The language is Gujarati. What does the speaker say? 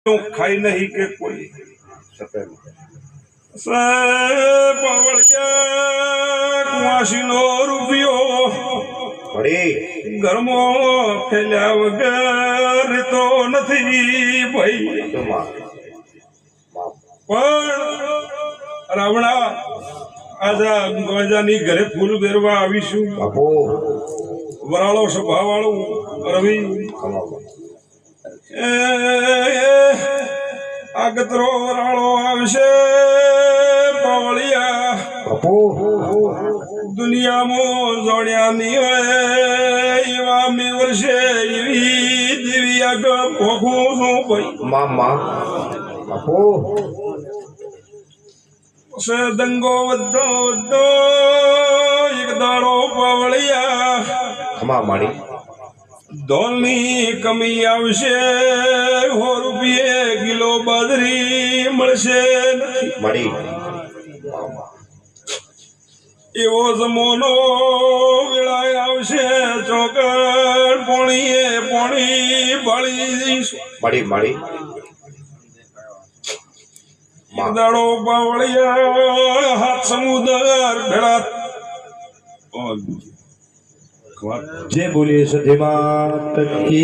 खाई नहीं के कोई कुआसी नो रूपियो घरमो फैल्या वगर तो नहीं भाई रावणा आजा गजानी घरे फूल बेरवा आवीशु वराळो स्वभाववाळो रवि આગતરો રાળો આવશે પવળિયા દુનિયામાં જોડ્યાની એવા મી વર્ષે એવી દેવી આગળ ભોગું છું ભાઈ દંગો વધો વધો એક દાડો પવળિયા ધોલની કમી આવશે ₹100 કિલો બાજરી મળશે એવો જમોનો વેળાય આવશે ચોકડ પોણીએ પોણી ભાળી દઈશું દાડો બાવળિયા હાથ સમુદર ભેળા जय बोलिए सत्य माता की।